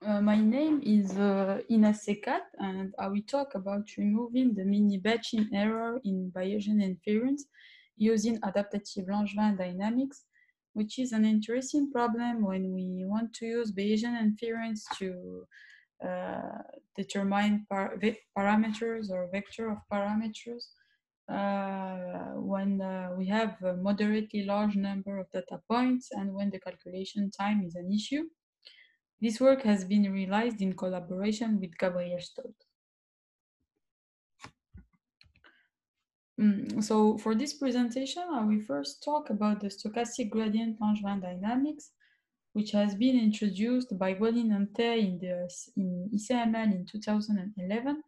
My name is Ina Sekat, and I will talk about removing the mini-batching error in Bayesian inference using adaptative Langevin dynamics, which is an interesting problem when we want to use Bayesian inference to determine parameters or vector of parameters when we have a moderately large number of data points and when the calculation time is an issue. This work has been realized in collaboration with Gabriel Stott. So for this presentation, I will first talk about the stochastic gradient Langevin dynamics, which has been introduced by Bolin and Tay in ICML in 2011,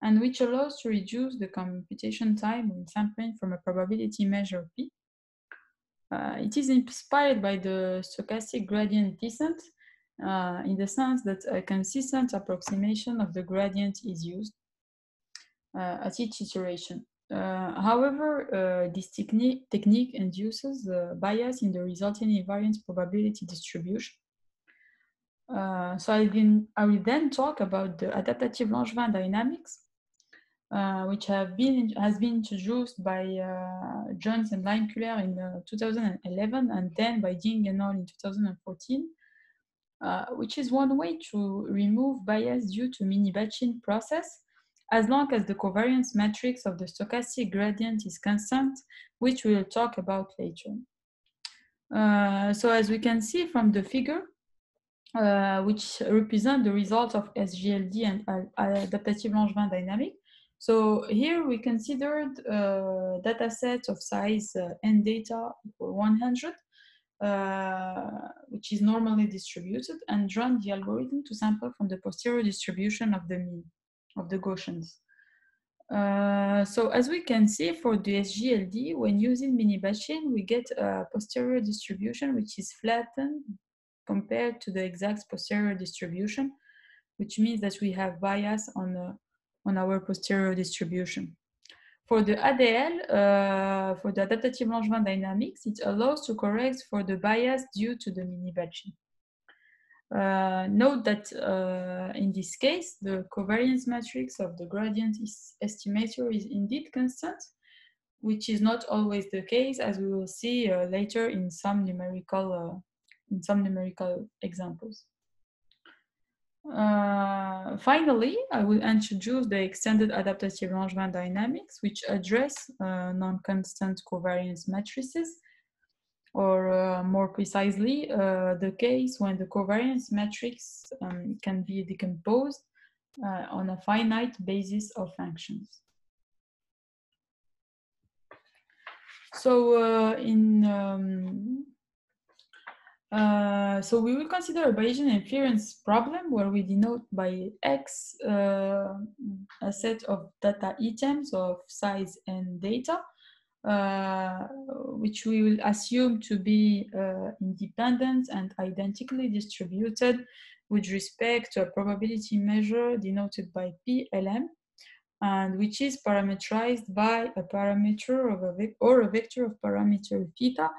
and which allows to reduce the computation time when sampling from a probability measure P. It is inspired by the stochastic gradient descent, in the sense that a consistent approximation of the gradient is used at each iteration. However, this technique induces bias in the resulting invariance probability distribution. So I will then talk about the adaptative Langevin dynamics, which has been introduced by Jones and Leinkuhler in 2011, and then by Ding and al. In 2014, which is one way to remove bias due to mini-batching process, as long as the covariance matrix of the stochastic gradient is constant, which we will talk about later. So as we can see from the figure, which represent the results of SGLD and adaptative Langevin dynamic. So here we considered a data set of size n data for 100, which is normally distributed, and run the algorithm to sample from the posterior distribution of the mean of the Gaussians. So as we can see for the SGLD, when using mini-batching, we get a posterior distribution which is flattened compared to the exact posterior distribution, which means that we have bias on our posterior distribution. For the ADL, for the adaptative Langevin dynamics, it allows to correct for the bias due to the mini-batching. Note that in this case, the covariance matrix of the gradient estimator is indeed constant, which is not always the case, as we will see later in some numerical examples. Finally, I will introduce the extended adaptative Langevin dynamics, which address non-constant covariance matrices, or more precisely, the case when the covariance matrix can be decomposed on a finite basis of functions. So so we will consider a Bayesian inference problem where we denote by X a set of data items of size n data, which we will assume to be independent and identically distributed with respect to a probability measure denoted by PLM, and which is parameterized by a parameter of a vector of parameter theta,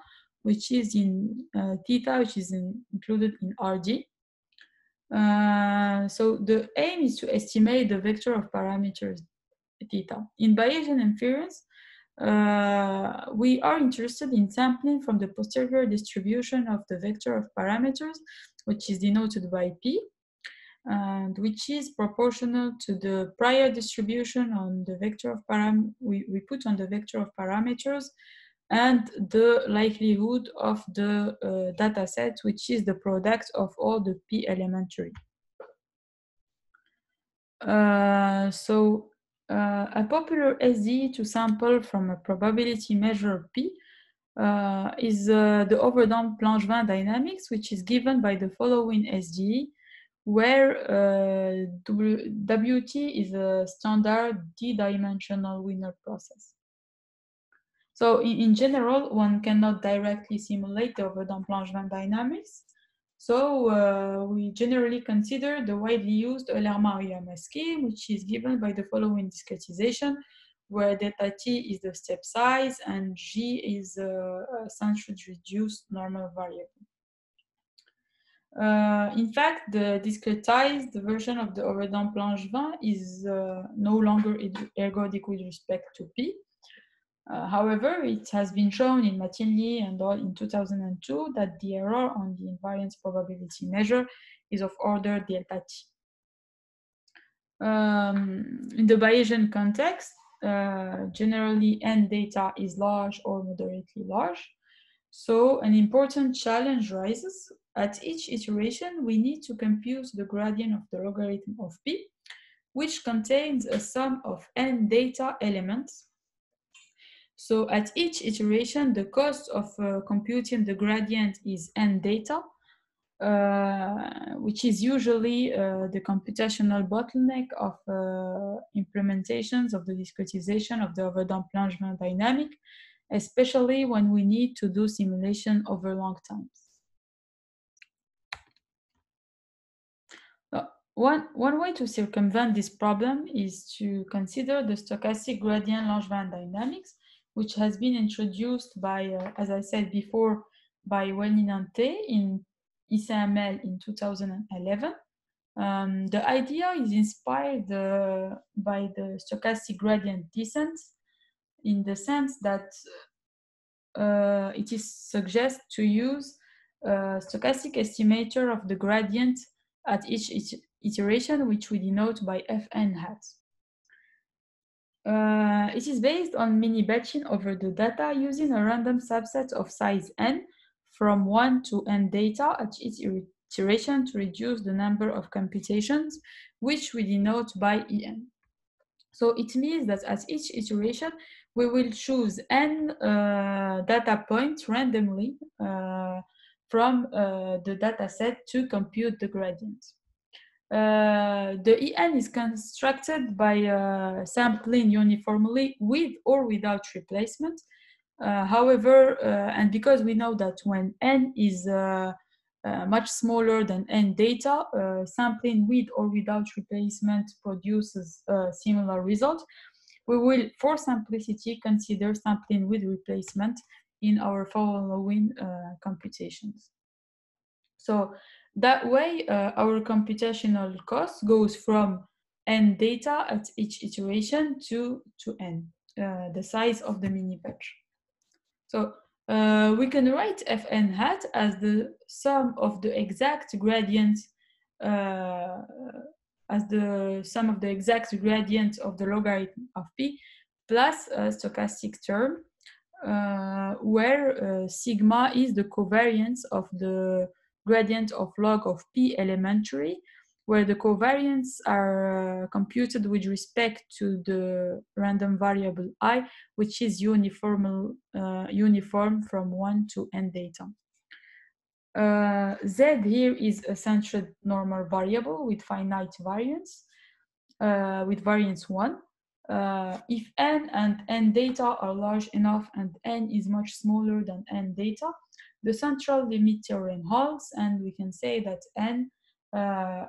which is in theta, which is included in RD. So the aim is to estimate the vector of parameters theta. In Bayesian inference, we are interested in sampling from the posterior distribution of the vector of parameters, which is denoted by P, and which is proportional to the prior distribution on the vector of we put on the vector of parameters, and the likelihood of the data set, which is the product of all the P elementary. A popular SDE to sample from a probability measure P is the overdamped Langevin dynamics, which is given by the following SDE, where WT is a standard d-dimensional Wiener process. So in general, one cannot directly simulate the overdamped Langevin dynamics. So we generally consider the widely used Euler-Maruyama scheme, which is given by the following discretization, where delta t is the step size and g is a centroid reduced normal variable. In fact, the discretized version of the Overdamped Langevin is no longer ergodic with respect to P. However, it has been shown in Matinli and all in 2002 that the error on the invariance probability measure is of order delta T. In the Bayesian context, generally n data is large or moderately large. So an important challenge rises. At each iteration, we need to compute the gradient of the logarithm of P, which contains a sum of n data elements. So at each iteration, the cost of computing the gradient is n data, which is usually the computational bottleneck of implementations of the discretization of the Overdamped Langevin dynamic, especially when we need to do simulation over long times. One way to circumvent this problem is to consider the stochastic gradient Langevin dynamics, which has been introduced by, as I said before, by Welnin-Ante in ICML in 2011. The idea is inspired by the stochastic gradient descent, in the sense that it is suggested to use a stochastic estimator of the gradient at each iteration, which we denote by Fn hat. It is based on mini-batching over the data using a random subset of size n from 1 to n data at each iteration to reduce the number of computations, which we denote by En. So it means that at each iteration, we will choose n data points randomly from the data set to compute the gradient. The En is constructed by sampling uniformly with or without replacement. However, and because we know that when n is much smaller than n data, sampling with or without replacement produces a similar result. We will, for simplicity, consider sampling with replacement in our following computations. So that way, our computational cost goes from n data at each iteration to n, the size of the mini batch. So we can write Fn hat as the sum of the exact gradients, as the sum of the exact gradient of the logarithm of P plus a stochastic term, where sigma is the covariance of the gradient of log of P elementary, where the covariants are computed with respect to the random variable I, which is uniform from 1 to n data. Z here is a centered normal variable with finite variance, with variance 1. If n and n data are large enough and n is much smaller than n data, the central limit theorem holds, and we can say that n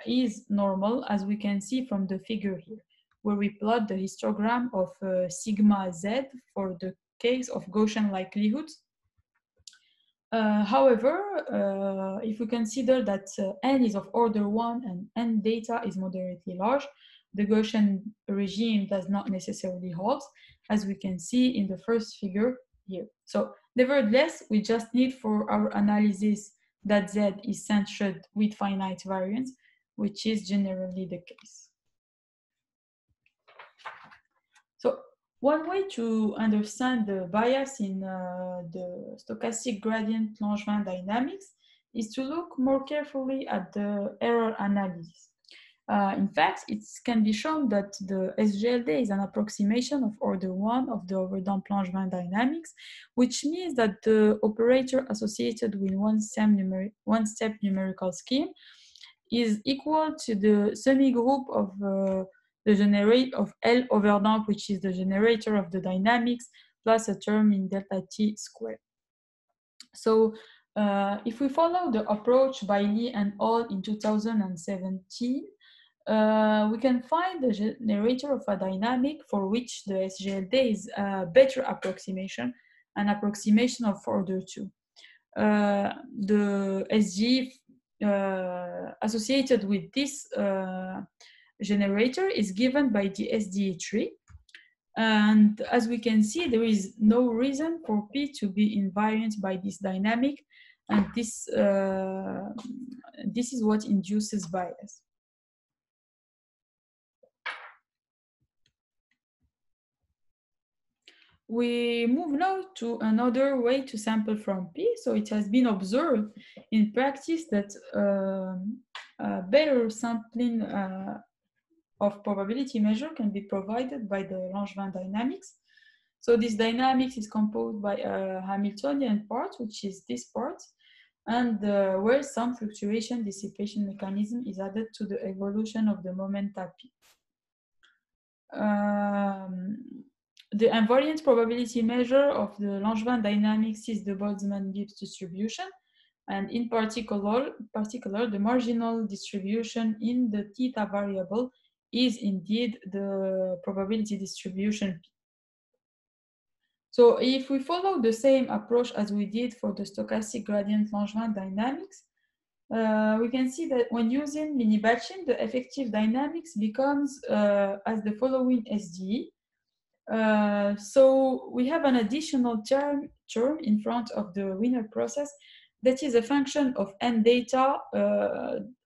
is normal, as we can see from the figure here, where we plot the histogram of sigma z for the case of Gaussian likelihoods. However, if we consider that n is of order 1 and n data is moderately large, the Gaussian regime does not necessarily hold, as we can see in the first figure here. So nevertheless, we just need for our analysis that Z is centered with finite variance, which is generally the case. So one way to understand the bias in the stochastic gradient Langevin dynamics is to look more carefully at the error analysis. In fact, it can be shown that the SGLD is an approximation of order 1 of the Overdamped Langevin dynamics, which means that the operator associated with one-step numerical scheme is equal to the semigroup of the generator of L Overdamped, which is the generator of the dynamics, plus a term in delta T squared. So if we follow the approach by Lee and al. In 2017, we can find the generator of a dynamic for which the SGLD is a better approximation, an approximation of order 2. The SG associated with this generator is given by the SDA tree. And as we can see, there is no reason for P to be invariant by this dynamic, and this is what induces bias. We move now to another way to sample from P. So it has been observed in practice that better sampling of probability measure can be provided by the Langevin dynamics. So this dynamics is composed by a Hamiltonian part, which is this part, and where some fluctuation dissipation mechanism is added to the evolution of the momenta P. The invariant probability measure of the Langevin dynamics is the Boltzmann-Gibbs distribution, and in particular, the marginal distribution in the theta variable is indeed the probability distribution P. So if we follow the same approach as we did for the stochastic gradient Langevin dynamics, we can see that when using mini-batching, the effective dynamics becomes as the following SDE. So we have an additional term in front of the winner process that is a function of n data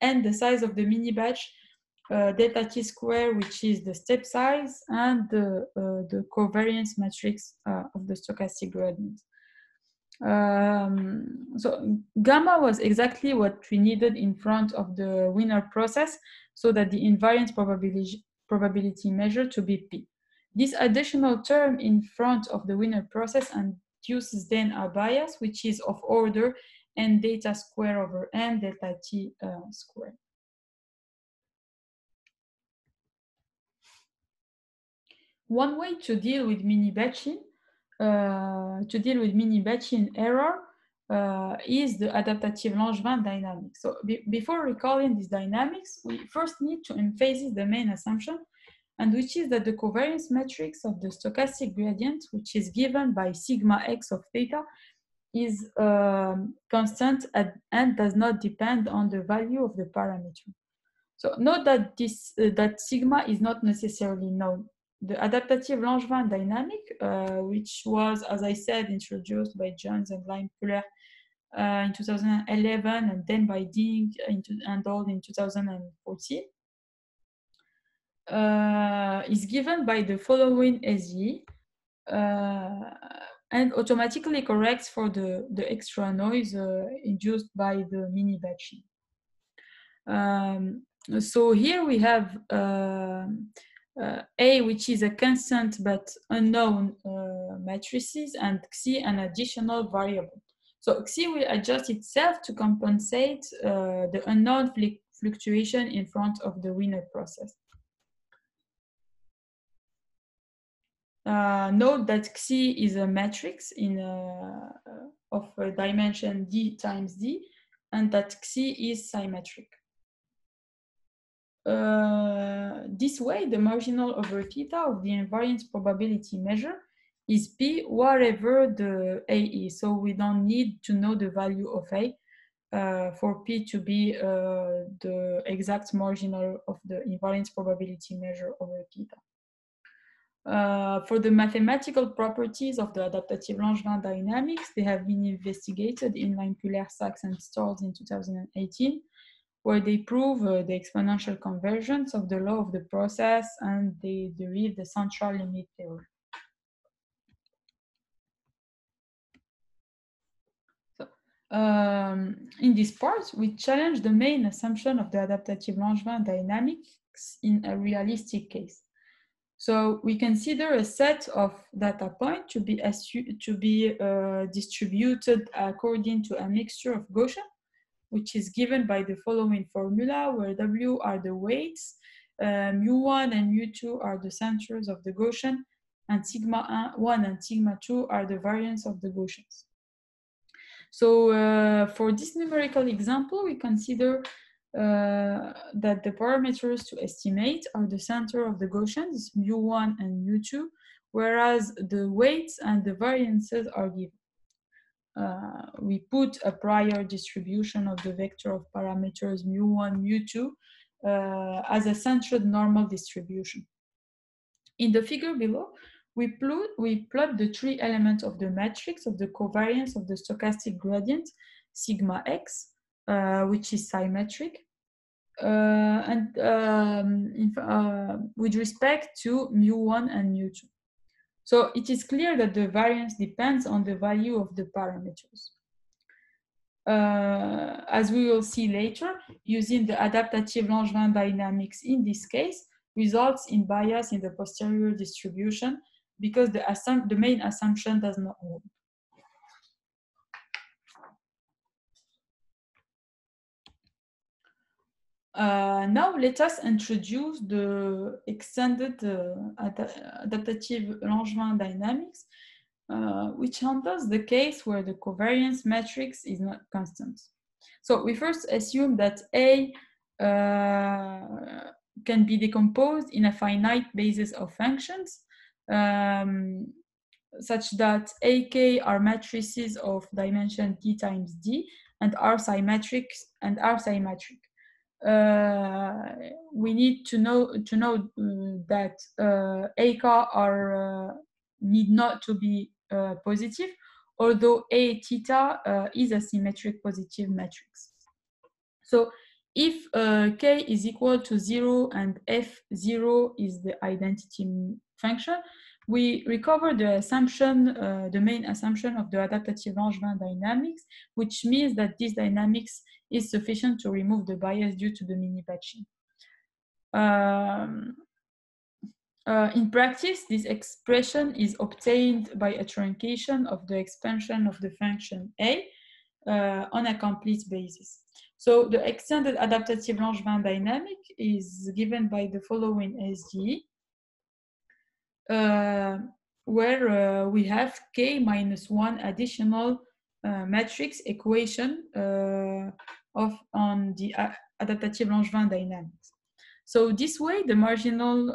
and the size of the mini batch, delta t square, which is the step size, and the covariance matrix of the stochastic gradient. So gamma was exactly what we needed in front of the winner process so that the invariant probability measure to be P. This additional term in front of the winner process induces then a bias, which is of order n data square over n delta t square. One way to deal with mini-batching error is the adaptative Langevin dynamics. So before recalling these dynamics, we first need to emphasize the main assumption, and which is that the covariance matrix of the stochastic gradient, which is given by sigma x of theta, is constant and does not depend on the value of the parameter. So note that that sigma is not necessarily known. The adaptative Langevin dynamic, which was, as I said, introduced by Jones and Leimkuhler in 2011, and then by Ding and Old in 2014, is given by the following SE, and automatically corrects for the extra noise induced by the mini batching. So here we have A, which is a constant but unknown matrices, and Xi, an additional variable. So Xi will adjust itself to compensate the unknown fluctuation in front of the winner process. Note that Xi is a matrix of dimension d times d, and that Xi is symmetric. This way, the marginal over theta of the invariant probability measure is P wherever the A is. So we don't need to know the value of A for P to be the exact marginal of the invariant probability measure over theta. For the mathematical properties of the adaptative Langevin dynamics, they have been investigated in Leimkuhler, Sachs, and Storz in 2018, where they prove the exponential convergence of the law of the process, and they derive the central limit theorem. So, in this part, we challenge the main assumption of the adaptative Langevin dynamics in a realistic case. So we consider a set of data points to be distributed according to a mixture of Gaussian, which is given by the following formula, where W are the weights, mu1 and mu2 are the centers of the Gaussian, and sigma 1 and sigma 2 are the variance of the Gaussians. So for this numerical example, we consider that the parameters to estimate are the center of the Gaussians, mu1 and mu2, whereas the weights and the variances are given. we put a prior distribution of the vector of parameters mu1, mu2 as a centered normal distribution. In the figure below, we plot the three elements of the matrix of the covariance of the stochastic gradient sigma x, which is symmetric, with respect to mu1 and mu2. So it is clear that the variance depends on the value of the parameters. As we will see later, using the adaptative Langevin dynamics in this case results in bias in the posterior distribution because the main assumption does not hold. Now let us introduce the extended adaptative Langevin dynamics, which handles the case where the covariance matrix is not constant. So we first assume that A can be decomposed in a finite basis of functions, such that AK are matrices of dimension D times D and are symmetric we need to know that AK are need not to be positive, although A theta is a symmetric positive matrix. So if K is equal to 0 and F0 is the identity function, we recover the assumption, the main assumption of the adaptative Langevin dynamics, which means that this dynamics is sufficient to remove the bias due to the mini-batching. In practice, this expression is obtained by a truncation of the expansion of the function A on a complete basis. So the extended adaptative Langevin dynamic is given by the following SDE, where we have K minus 1 additional matrix equation on the adaptative Langevin dynamics. So this way, the marginal,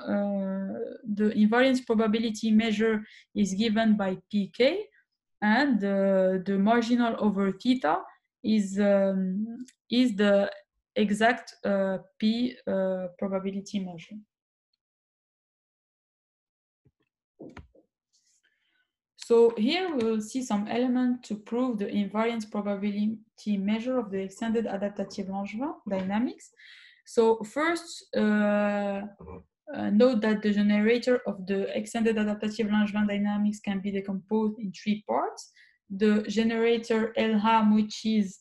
the invariance probability measure is given by Pk, and the marginal over theta is the exact P probability measure. So here we will see some element to prove the invariance probability measure of the extended adaptative Langevin dynamics. So first, note that the generator of the extended adaptative Langevin dynamics can be decomposed in three parts. The generator L-ham, which is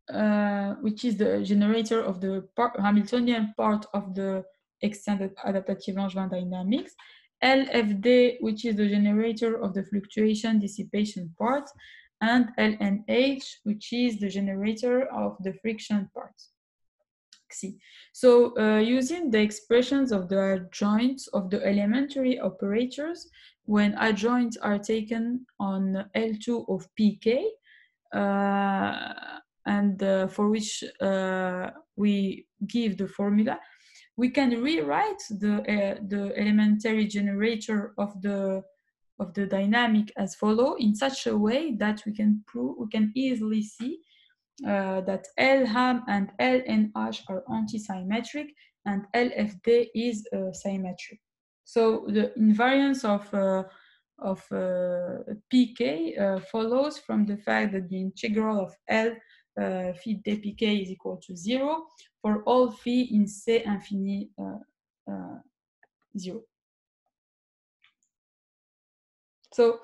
the generator of the Hamiltonian part of the extended adaptative Langevin dynamics. LFD, which is the generator of the fluctuation dissipation part, and LNH, which is the generator of the friction part. So using the expressions of the adjoints of the elementary operators, when adjoints are taken on L2 of Pk, and for which we give the formula, we can rewrite the elementary generator of the dynamic as follow in such a way that we can easily see that L-ham and LNH are anti-symmetric and LFD is symmetric. So the invariance of Pk follows from the fact that the integral of L phi dpk is equal to 0 for all phi in C infini 0. So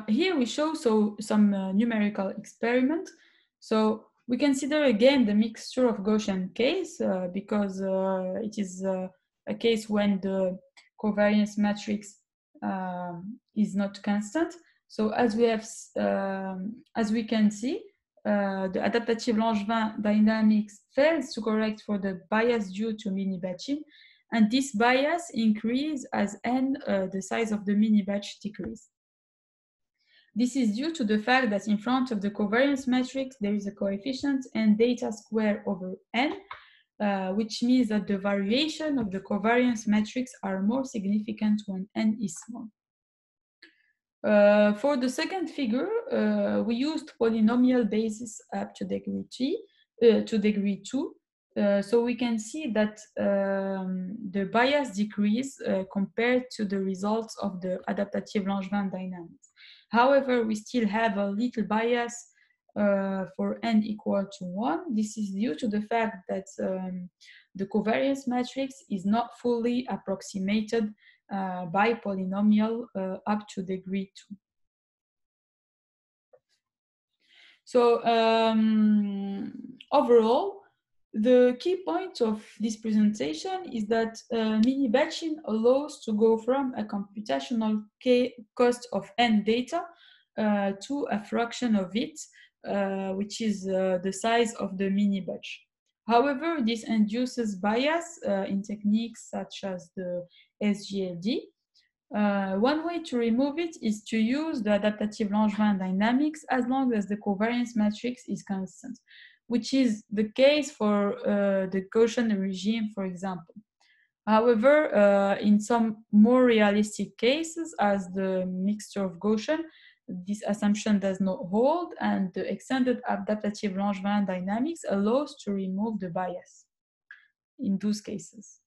here we show some numerical experiment. So we consider again the mixture of Gaussian case because it is a case when the covariance matrix is not constant. So as we can see, the adaptative Langevin dynamics fails to correct for the bias due to mini-batching, and this bias increases as n the size of the mini-batch decreases. This is due to the fact that in front of the covariance matrix there is a coefficient n data square over n, which means that the variation of the covariance matrix are more significant when n is small. For the second figure, we used polynomial basis up to degree 2. So we can see that the bias decrease compared to the results of the adaptative Langevin dynamics. However, we still have a little bias for n equal to 1. This is due to the fact that the covariance matrix is not fully approximated by polynomial up to degree 2. So overall, the key point of this presentation is that mini-batching allows to go from a computational cost of n data to a fraction of it, which is the size of the mini-batch. However, this induces bias in techniques such as the SGLD. One way to remove it is to use the adaptative Langevin dynamics as long as the covariance matrix is constant, which is the case for the Gaussian regime, for example. However, in some more realistic cases, as the mixture of Gaussian, this assumption does not hold, and the extended adaptative Langevin dynamics allows to remove the bias in those cases.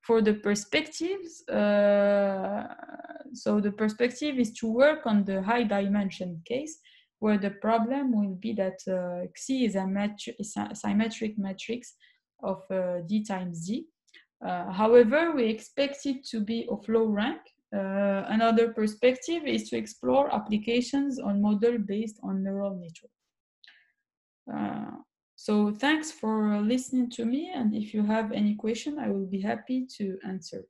For the perspectives, so the perspective is to work on the high dimension case, where the problem will be that Xi is a symmetric matrix of D times D. However, we expect it to be of low rank. Another perspective is to explore applications on model based on neural network. So thanks for listening to me, and if you have any question, I will be happy to answer.